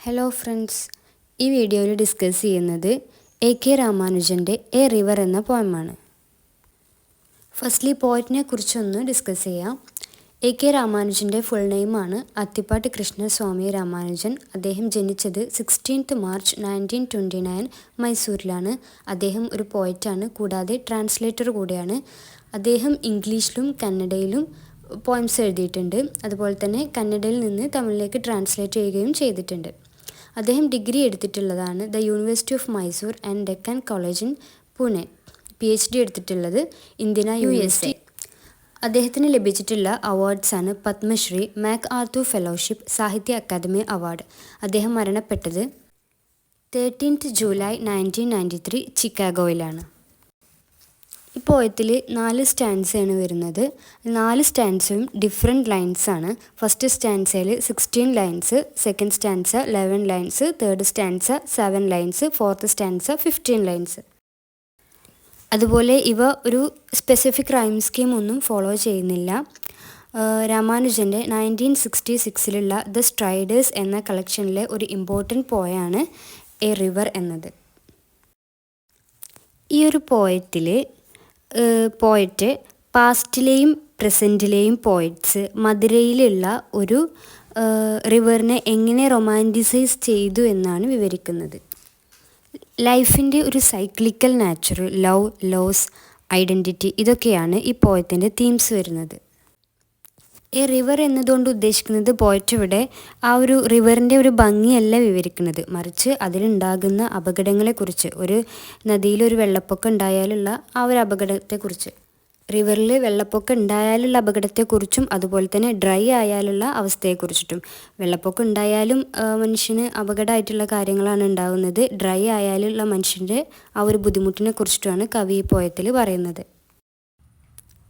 Hello friends, ഈ വീഡിയോയിൽ discuss ചെയ്യുന്നത് A.K. രാമാനുജൻ്റെ എ റിവർ എന്ന പോയമാണ്. ഫസ്റ്റ്ലി പോയറ്റിനെ കുറിച്ചൊന്ന് ഡിസ്കസ് ചെയ്യാം. A.K. രാമാനുജൻ്റെ ഫുൾ നെയിമാണ് അത്തിപ്പാട്ട് കൃഷ്ണസ്വാമി രാമാനുജൻ. അദ്ദേഹം ജനിച്ചത് 16 മാർച്ച് 1929 മൈസൂരിലാണ്. അദ്ദേഹം ഒരു പോയറ്റാണ്, കൂടാതെ ട്രാൻസ്ലേറ്റർ കൂടിയാണ്. അദ്ദേഹം ഇംഗ്ലീഷിലും കന്നഡയിലും പോയംസ് എഴുതിയിട്ടുണ്ട്. അതുപോലെ തന്നെ കന്നഡയിൽ നിന്ന് തമിഴിലേക്ക് ട്രാൻസ്ലേറ്റ് ചെയ്യുകയും ചെയ്തിട്ടുണ്ട്. അദ്ദേഹം ഡിഗ്രി എടുത്തിട്ടുള്ളതാണ് the university of Mysore and Deccan college in Pune. PhD എടുത്തിട്ടുള്ളത് ഇന്ത്യൻ USA. അദ്ദേഹത്തിന് ലഭിച്ചിട്ടുള്ള അവാർഡ്സാണ് Padmashri, MacArthur fellowship, Sahitya Akademi award. അദ്ദേഹം മരണപ്പെട്ടത് 13 ജൂലൈ 1993 ചിക്കാഗോയിലാണ്. ഈ പോയത്തിൽ 4 സ്റ്റാൻസയാണ് വരുന്നത്. 4 സ്റ്റാൻസയും ഡിഫറെൻറ്റ് ലൈൻസാണ്. ഫസ്റ്റ് സ്റ്റാൻസയിൽ 16 lines, second stanza 11 lines, third stanza 7 lines, fourth stanza 15 lines. അതുപോലെ ഇവ ഒരു സ്പെസിഫിക് റൈം സ്കീം ഒന്നും ഫോളോ ചെയ്യുന്നില്ല. രാമാനുജൻ്റെ 1966 ദ സ്ട്രൈഡേഴ്സ് എന്ന കളക്ഷനിലെ ഒരു ഇമ്പോർട്ടൻറ്റ് പോയാണ് എ റിവർ എന്നത്. ഈ ഒരു പോയറ്റ് പാസ്റ്റിലെയും പ്രസൻറ്റിലെയും പോയറ്റ്സ് മധുരയിലുള്ള ഒരു റിവറിനെ എങ്ങനെ റൊമാൻറ്റിസൈസ് ചെയ്തു എന്നാണ് വിവരിക്കുന്നത്. ലൈഫിൻ്റെ ഒരു cyclical nature, love, loss, identity, ഇതൊക്കെയാണ് ഈ പോയത്തിൻ്റെ തീംസ് വരുന്നത്. ഈ റിവർ എന്നതുകൊണ്ട് ഉദ്ദേശിക്കുന്നത് പോയറ്റ് ഇവിടെ ആ ഒരു റിവറിൻ്റെ ഒരു ഭംഗിയല്ല വിവരിക്കുന്നത്, മറിച്ച് അതിലുണ്ടാകുന്ന അപകടങ്ങളെക്കുറിച്ച്, ഒരു നദിയിലൊരു വെള്ളപ്പൊക്കം ഉണ്ടായാലുള്ള ആ ഒരു അപകടത്തെക്കുറിച്ച്, റിവറിൽ വെള്ളപ്പൊക്കം ഉണ്ടായാലുള്ള അപകടത്തെക്കുറിച്ചും അതുപോലെ തന്നെ ഡ്രൈ ആയാലുള്ള അവസ്ഥയെക്കുറിച്ചിട്ടും. വെള്ളപ്പൊക്കം ഉണ്ടായാലും മനുഷ്യന് അപകടമായിട്ടുള്ള കാര്യങ്ങളാണ് ഉണ്ടാകുന്നത്. ഡ്രൈ ആയാലുള്ള മനുഷ്യൻ്റെ ആ ഒരു ബുദ്ധിമുട്ടിനെ കുറിച്ചിട്ടുമാണ് കവി ഈ പോയത്തിൽ പറയുന്നത്.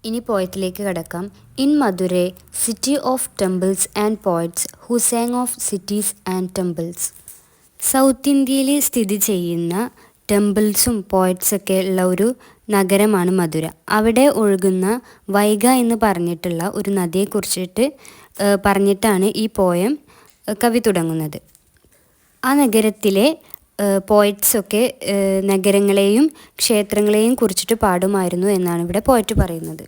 ഇനി പോയത്തിലേക്ക് കടക്കാം. In Madurai, city of temples and poets who sang of cities and temples. South ഇന്ത്യയിൽ സ്ഥിതി ചെയ്യുന്ന ടെമ്പിൾസും പോയറ്റ്സൊക്കെ ഉള്ള ഒരു നഗരമാണ് മധുര. അവിടെ ഒഴുകുന്ന വൈഗ എന്ന് പറഞ്ഞിട്ടുള്ള ഒരു നദിയെക്കുറിച്ചിട്ട് പറഞ്ഞിട്ടാണ് ഈ പോയം കവി തുടങ്ങുന്നത്. ആ നഗരത്തിലെ പോയറ്റ്സൊക്കെ നഗരങ്ങളെയും ക്ഷേത്രങ്ങളെയും കുറിച്ചിട്ട് പാടുമായിരുന്നു എന്നാണ് ഇവിടെ പോയറ്റ് പറയുന്നത്.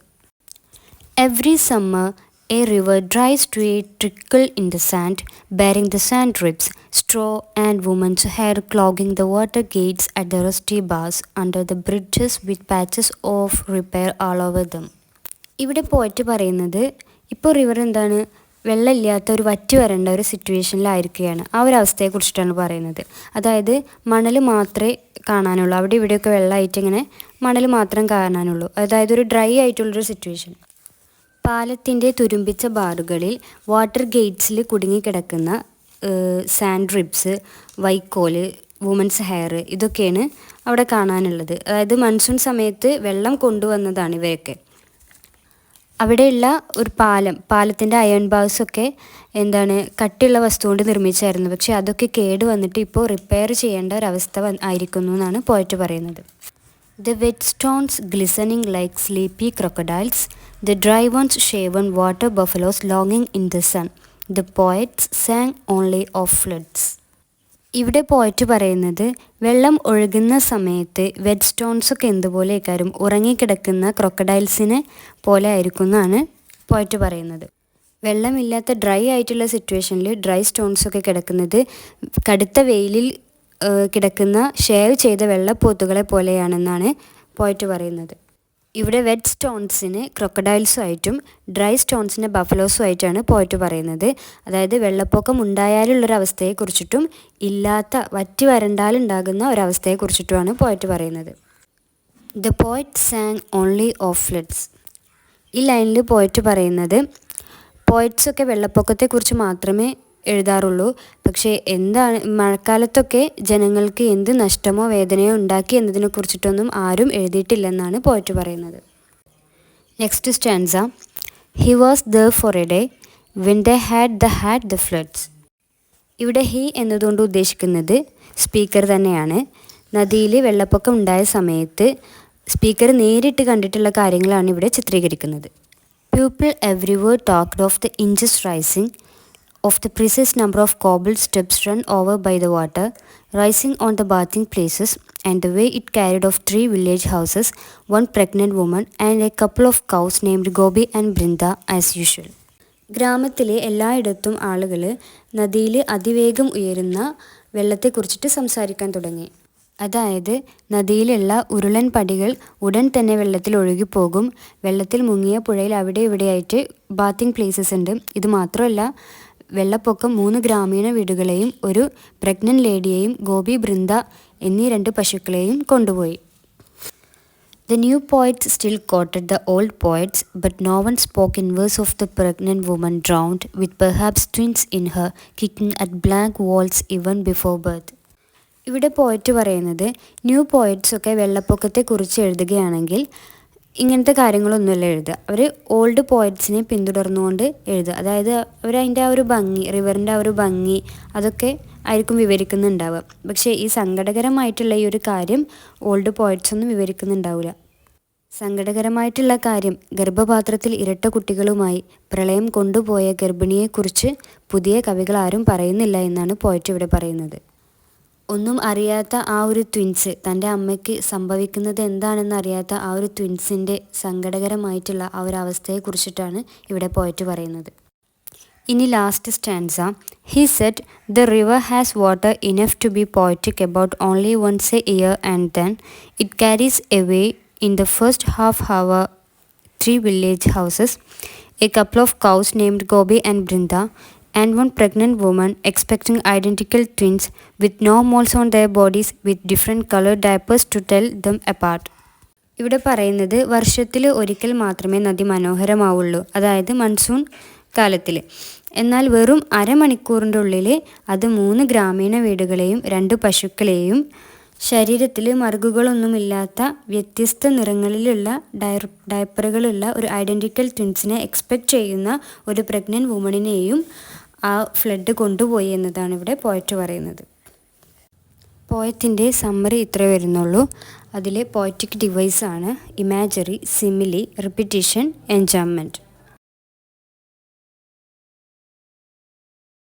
Every summer, a river dries to a trickle in the sand, bearing the sand drips, straw and women's hair clogging the water gates at the rusty bars under the bridges with patches of repair all over them. ഇവിടെ പോയിട്ട് പറയുന്നത് ഇപ്പോൾ river എന്താണ്, വെള്ളമില്ലാത്ത ഒരു വറ്റി വരേണ്ട ഒരു സിറ്റുവേഷനിലായിരിക്കുകയാണ്. ആ ഒരു അവസ്ഥയെക്കുറിച്ചിട്ടാണ് പറയുന്നത്. അതായത് മണൽ മാത്രമേ കാണാനുള്ളൂ, അവിടെ ഇവിടെയൊക്കെ വെള്ളമായിട്ട് ഇങ്ങനെ മണൽ മാത്രം കാണാനുള്ളൂ. അതായത് ഒരു ഡ്രൈ ആയിട്ടുള്ളൊരു സിറ്റുവേഷൻ. പാലത്തിൻ്റെ തുരുമ്പിച്ച ബാറുകളിൽ വാട്ടർ ഗേറ്റ്സിൽ കുടുങ്ങിക്കിടക്കുന്ന സാൻഡ് റിബ്സ്, വൈക്കോല്, വുമൻസ് ഹെയർ, ഇതൊക്കെയാണ് അവിടെ കാണാനുള്ളത്. അതായത് മൺസൂൺ സമയത്ത് വെള്ളം കൊണ്ടുവന്നതാണ് ഇവയൊക്കെ. അവിടെയുള്ള ഒരു പാലത്തിൻ്റെ അയൺ ബാർസൊക്കെ കട്ടിയുള്ള വസ്തു കൊണ്ട് നിർമ്മിച്ചായിരുന്നു. പക്ഷേ അതൊക്കെ കേട് വന്നിട്ട് ഇപ്പോൾ റിപ്പയർ ചെയ്യേണ്ട ഒരവസ്ഥ ആയിരിക്കുന്നു എന്നാണ് പോയറ്റ് പറയുന്നത്. The wet stones glistening like sleepy crocodiles, the dry ones shaven water buffaloes longing in the sun. The poets sang only of floods. ഇവിടെ പോയറ്റ് പറയുന്നത് വെള്ളം ഒഴുകുന്ന സമയത്ത് വെറ്റ് സ്റ്റോൺസൊക്കെ എന്തുപോലെയൊക്കെ ഉറങ്ങിക്കിടക്കുന്ന ക്രൊക്കഡൈൽസിനെ പോലെ ആയിരിക്കും എന്നാണ് പോയറ്റ് പറയുന്നത്. വെള്ളമില്ലാത്ത ഡ്രൈ ആയിട്ടുള്ള സിറ്റുവേഷനിൽ ഡ്രൈ സ്റ്റോൺസൊക്കെ കിടക്കുന്നത് കടുത്ത വെയിലിൽ കിടക്കുന്ന ഷേവ് ചെയ്ത വെള്ളപ്പോത്തുകളെ പോലെയാണെന്നാണ് പോയറ്റ് പറയുന്നത്. ഇവിടെ വെറ്റ് സ്റ്റോൺസിന് ക്രൊക്കഡൈൽസുമായിട്ടും ഡ്രൈ സ്റ്റോൺസിന് ബഫലോസുമായിട്ടാണ് പോയറ്റ് പറയുന്നത്. അതായത് വെള്ളപ്പൊക്കം ഉണ്ടായാലുള്ളൊരവസ്ഥയെക്കുറിച്ചിട്ടും ഇല്ലാത്ത വറ്റി വരണ്ടാലുണ്ടാകുന്ന ഒരവസ്ഥയെക്കുറിച്ചിട്ടുമാണ് പോയറ്റ് പറയുന്നത്. The poet sang only of floods. ഈ ലൈനിൽ പോയറ്റ് പറയുന്നത് പോയറ്റ്സൊക്കെ വെള്ളപ്പൊക്കത്തെക്കുറിച്ച് മാത്രമേ എഴുതാറുള്ളൂ, പക്ഷേ മഴക്കാലത്തൊക്കെ ജനങ്ങൾക്ക് എന്ത് നഷ്ടമോ വേദനയോ ഉണ്ടാക്കി എന്നതിനെ കുറിച്ചിട്ടൊന്നും ആരും എഴുതിയിട്ടില്ലെന്നാണ് പോയറ്റ് പറയുന്നത്. Next stanza. He was there for a day when they had the floods. ഇവിടെ ഹി എന്നതുകൊണ്ട് ഉദ്ദേശിക്കുന്നത് സ്പീക്കർ തന്നെയാണ്. നദിയിൽ വെള്ളപ്പൊക്കം ഉണ്ടായ സമയത്ത് സ്പീക്കർ നേരിട്ട് കണ്ടിട്ടുള്ള കാര്യങ്ങളാണ് ഇവിടെ ചിത്രീകരിക്കുന്നത്. People everywhere talked of the inches rising of the precise number of cobbled steps run over by the water, rising on the bathing places, and the way it carried off 3 village houses, 1 pregnant woman, and a couple of cows named Gobi and Brinda as usual. ഗ്രാമത്തിലെ എല്ലായിടത്തും ആളുകൾ നദിയിൽ അതിവേഗം ഉയരുന്ന വെള്ളത്തെക്കുറിച്ചിട്ട് സംസാരിക്കാൻ തുടങ്ങി. അതായത് നദിയിലുള്ള ഉരുളൻ പടികൾ ഉടൻ തന്നെ വെള്ളത്തിൽ ഒഴുകിപ്പോകും. വെള്ളത്തിൽ മുങ്ങിയ പുഴയിൽ അവിടെ ഇവിടെയായിട്ട് ബാത്തിങ് പ്ലേസസ് ഉണ്ട്. ഇത് മാത്രമല്ല, വെള്ളപ്പൊക്കം 3 ഗ്രാമീണ വീടുകളെയും ഒരു പ്രഗ്നന്റ് ലേഡിയെയും ഗോപി ബൃന്ദ എന്നീ 2 പശുക്കളെയും കൊണ്ടുപോയി. The new poets still quoted the old poets, but no one spoke in verse of the pregnant woman drowned, with perhaps twins in her, kicking at blank walls even before birth. ഇവിടെ poet പറയുന്നത് new പോയറ്റ്സൊക്കെ വെള്ളപ്പൊക്കത്തെക്കുറിച്ച് എഴുതുകയാണെങ്കിൽ ഇങ്ങനത്തെ കാര്യങ്ങളൊന്നുമല്ല എഴുതുക. അവർ old പോയറ്റ്സിനെ പിന്തുടർന്നുകൊണ്ട് എഴുതുക. അതായത് അവരതിൻ്റെ ആ ഒരു ഭംഗി, റിവറിൻ്റെ ആ ഒരു ഭംഗി അതൊക്കെ ആയിരിക്കും വിവരിക്കുന്നുണ്ടാവുക. പക്ഷേ ഈ സങ്കടകരമായിട്ടുള്ള ഈ ഒരു കാര്യം ഓൾഡ് പോയറ്റ്സ് ഒന്നും വിവരിക്കുന്നുണ്ടാവില്ല. സങ്കടകരമായിട്ടുള്ള കാര്യം ഗർഭപാത്രത്തിൽ ഇരട്ട കുട്ടികളുമായി പ്രളയം കൊണ്ടുപോയ ഗർഭിണിയെക്കുറിച്ച് പുതിയ കവികൾ ആരും പറയുന്നില്ല എന്നാണ് പോയറ്റ് ഇവിടെ പറയുന്നത്. ഒന്നും അറിയാത്ത ആ ഒരു ട്വിൻസ്, തൻ്റെ അമ്മയ്ക്ക് സംഭവിക്കുന്നത് എന്താണെന്ന് അറിയാത്ത ആ ഒരു ട്വിൻസിൻ്റെ സങ്കടകരമായിട്ടുള്ള ആ ഒരു അവസ്ഥയെക്കുറിച്ചിട്ടാണ് ഇവിടെ പോയറ്റ് പറയുന്നത്. ഇനി last stanza. He said, "The river has water enough to be poetic about only once a year, and then it carries away in the first half hour 3 village houses, a couple of cows named Gobi and Brinda, and 1 pregnant woman expecting identical twins with no moles on their bodies with different colored diapers to tell them apart." ഇവിടെ പറയുന്നത് വർഷത്തിൽ ഒരിക്കൽ മാത്രമേ നദി മനോഹരമാവുള്ളൂ, അതായത് monsoon കാലത്തിൽ. എന്നാൽ വെറും അരമണിക്കൂറിൻ്റെ ഉള്ളിൽ അത് 3 ഗ്രാമീണ വീടുകളെയും 2 പശുക്കളെയും ശരീരത്തിൽ മറുകുകളൊന്നുമില്ലാത്ത വ്യത്യസ്ത നിറങ്ങളിലുള്ള ഡയപ്പറുകളുള്ള ഒരു ഐഡൻറ്റിക്കൽ ട്വിൻസിനെ എക്സ്പെക്റ്റ് ചെയ്യുന്ന ഒരു പ്രഗ്നൻറ്റ് വുമണിനെയും ആ ഫ്ലഡ് കൊണ്ടുപോയി എന്നതാണ് ഇവിടെ പോയറ്റ് പറയുന്നത്. പോയത്തിൻ്റെ സമ്മറി ഇത്രേ വരുന്നുള്ളൂ. അതിലെ പോയറ്റിക് ഡിവൈസാണ് ഇമാജറി, സിമിലി, റിപ്പിറ്റേഷൻ, എൻജാംമെൻറ്റ്.